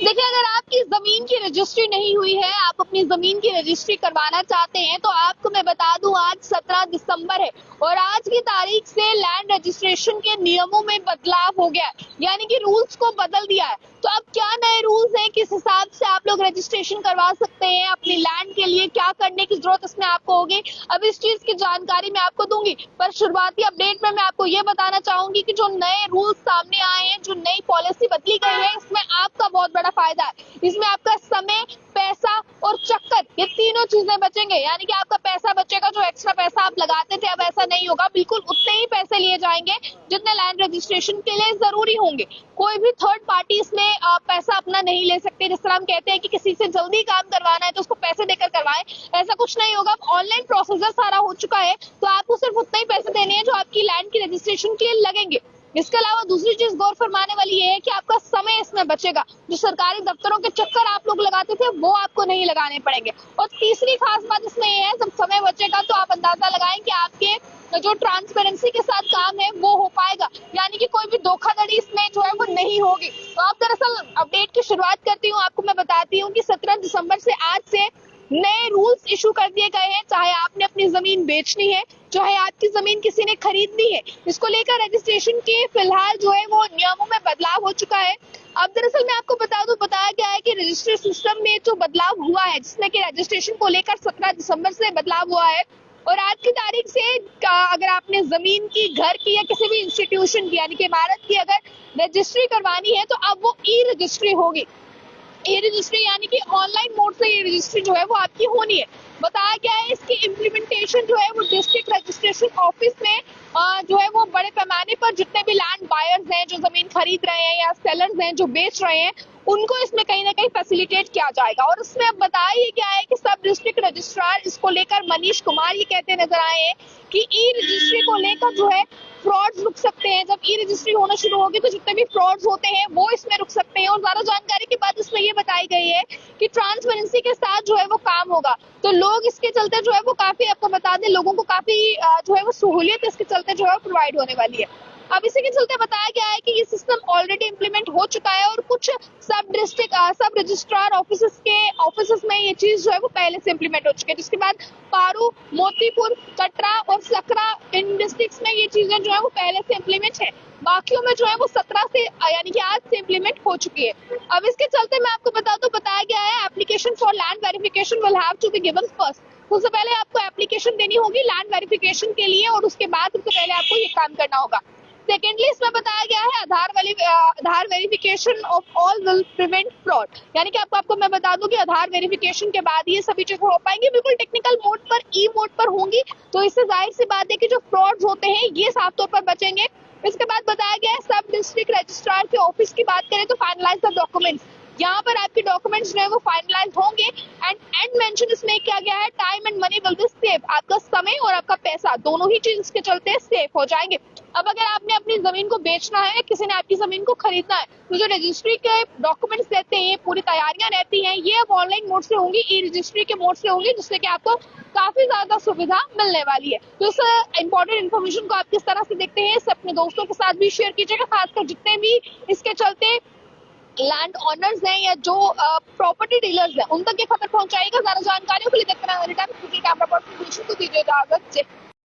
देखिए, अगर आपकी जमीन की रजिस्ट्री नहीं हुई है, आप अपनी जमीन की रजिस्ट्री करवाना चाहते हैं, तो आपको मैं बता दूं आज 17 दिसंबर है और आज की तारीख से लैंड रजिस्ट्रेशन के नियमों में बदलाव हो गया है, यानी कि रूल्स को बदल दिया है। तो अब क्या नए रूल्स हैं, किस हिसाब से आप लोग रजिस्ट्रेशन करवा सकते हैं अपनी लैंड के लिए, क्या करने की जरूरत इसमें आपको होगी, अब इस चीज की जानकारी मैं आपको दूंगी। पर शुरुआती अपडेट में मैं आपको ये बताना चाहूंगी कि जो नए रूल्स सामने आए हैं, जो नई पॉलिसी बदली गई है, इसमें आपका बहुत बड़ा फायदा है। इसमें आपका समय, पैसा और चक्कर, ये तीनों चीजें बचेंगे, यानी कि आपका पैसा बचेगा। जो एक्स्ट्रा पैसा आप लगाते थे अब ऐसा नहीं होगा, बिल्कुल उतने ही पैसे लिए जाएंगे जितने लैंड रजिस्ट्रेशन के लिए जरूरी होंगे। कोई भी थर्ड पार्टी इसमें पैसा अपना नहीं ले सकते। जिस तरह हम कहते हैं कि किसी से जल्दी काम करवाना है तो उसको पैसे देकर करवाएं, ऐसा कुछ नहीं होगा। ऑनलाइन प्रोसीजर सारा हो चुका है, तो आपको सिर्फ उतना ही पैसे देने हैं जो आपकी लैंड की रजिस्ट्रेशन के लिए लगेंगे। इसके अलावा दूसरी चीज गौर फरमाने वाली ये है कि आपका समय इसमें बचेगा। जो सरकारी दफ्तरों के चक्कर आप लोग लगाते थे वो आपको नहीं लगाने पड़ेंगे। और तीसरी खास बात इसमें ये है, जब समय बचेगा तो आप अंदाजा लगाएं कि आपके जो ट्रांसपेरेंसी के साथ काम है वो हो पाएगा, यानी कि कोई भी धोखाधड़ी इसमें जो है वो नहीं होगी। तो आप दरअसल अपडेट की शुरुआत करती हूँ, आपको मैं बताती हूँ कि 17 दिसंबर से आज से नए रूल्स इशू कर दिए गए हैं। चाहे आपने अपनी जमीन बेचनी है, चाहे आपकी जमीन किसी ने खरीदनी है, इसको लेकर रजिस्ट्रेशन के फिलहाल जो है वो नियमों में बदलाव हो चुका है। अब दरअसल मैं आपको बता दूं, बताया गया है कि रजिस्ट्री सिस्टम में जो बदलाव हुआ है, जिसमें कि रजिस्ट्रेशन को लेकर 17 दिसंबर से बदलाव हुआ है और आज की तारीख से अगर आपने जमीन की, घर की या किसी भी इंस्टीट्यूशन की यानी कि इमारत की अगर रजिस्ट्री करवानी है तो अब वो ई रजिस्ट्री होगी। ई रजिस्ट्री यानी कि ऑनलाइन मोड से ये रजिस्ट्री जो है वो आपकी होनी है। बताया गया है इसकी इम्प्लीमेंटेशन जो है वो डिस्ट्रिक्ट रजिस्ट्रेशन ऑफिस में जो है वो बड़े पैमाने पर जितने भी लैंड बायर्स हैं, जो जमीन खरीद रहे हैं या सेलर्स हैं जो बेच रहे हैं, उनको इसमें कहीं ना कहीं फैसिलिटेट किया जाएगा। और इसमें अब बताया ये क्या है कि सब डिस्ट्रिक्ट रजिस्ट्रार इसको लेकर मनीष कुमार ये कहते नजर आए हैं कि ई रजिस्ट्री को लेकर जो है फ्रॉड्स रुक सकते हैं। जब ई रजिस्ट्री होना शुरू होगी तो जितने भी फ्रॉड्स होते हैं वो इसमें रुक सकते हैं। और ज्यादा जानकारी के बाद इसमें ये बताई गई है कि ट्रांसपेरेंसी के साथ जो है वो काम होगा, तो लोग इसके चलते जो है वो काफी, आपको बता दें, लोगों को काफी जो है वो सहूलियत इसके चलते जो है प्रोवाइड होने वाली है। अब इसी के चलते बताया गया है कि ये सिस्टम ऑलरेडी इंप्लीमेंट हो चुका है और कुछ सब रजिस्ट्रार ऑफिस में ये चीज जो है वो पहले से इंप्लीमेंट हो चुकी है, जिसके बाद पारू, मोतीपुर, कटरा और सकरा, इन डिस्ट्रिक्ट्स में ये चीजें जो है वो पहले से इंप्लीमेंट है। बाकियों में जो है वो 17 से यानी कि आज से इंप्लीमेंट हो चुकी है। अब इसके चलते मैं आपको बता दूं, बताया गया है application for land verification will have to be given first. उससे पहले आपको एप्लीकेशन देनी होगी लैंड वेरिफिकेशन के लिए और उसके बाद उससे पहले आपको ये काम करना होगा। सेकेंडली इसमें बताया गया है Aadhaar verification of all will prevent fraud, यानी कि आपको मैं बता दूं कि आधार वेरिफिकेशन के बाद ये सभी चीजें हो पाएंगी, बिल्कुल टेक्निकल मोड पर, ई मोड पर होंगी। तो इससे जाहिर सी बात है कि जो फ्रॉड्स होते हैं ये साफ तौर पर बचेंगे। इसके बाद बताया गया है सब डिस्ट्रिक्ट रजिस्ट्रार के ऑफिस की बात करें तो फाइनलाइज द डॉक्यूमेंट्स, यहाँ पर आपके डॉक्यूमेंट्स जो है वो फाइनलाइज होंगे। एंड मेंशन इसमें क्या गया है, time and money will be save, आपका समय और आपका पैसा दोनों ही चीज इसके चलते सेफ हो जाएंगे। अब अगर आपने अपनी जमीन को बेचना है, किसी ने आपकी जमीन को खरीदना है, तो जो रजिस्ट्री के डॉक्यूमेंट्स रहते हैं, पूरी तैयारियां रहती हैं, ये अब ऑनलाइन मोड से होंगी, ई रजिस्ट्री के मोड से होंगी, जिससे कि आपको काफी ज्यादा सुविधा मिलने वाली है। तो इस इंपॉर्टेंट इन्फॉर्मेशन को आप किस तरह से देखते हैं, इसे अपने दोस्तों के साथ भी शेयर कीजिएगा, खासकर जितने भी इसके चलते लैंड ऑनर्स हैं या जो प्रॉपर्टी डीलर्स हैं उन तक ये खबर पहुंचाएगा। ज्यादा जानकारियों के लिए देखते रहें कैमरा पर्सन को दीजिए इजाजत।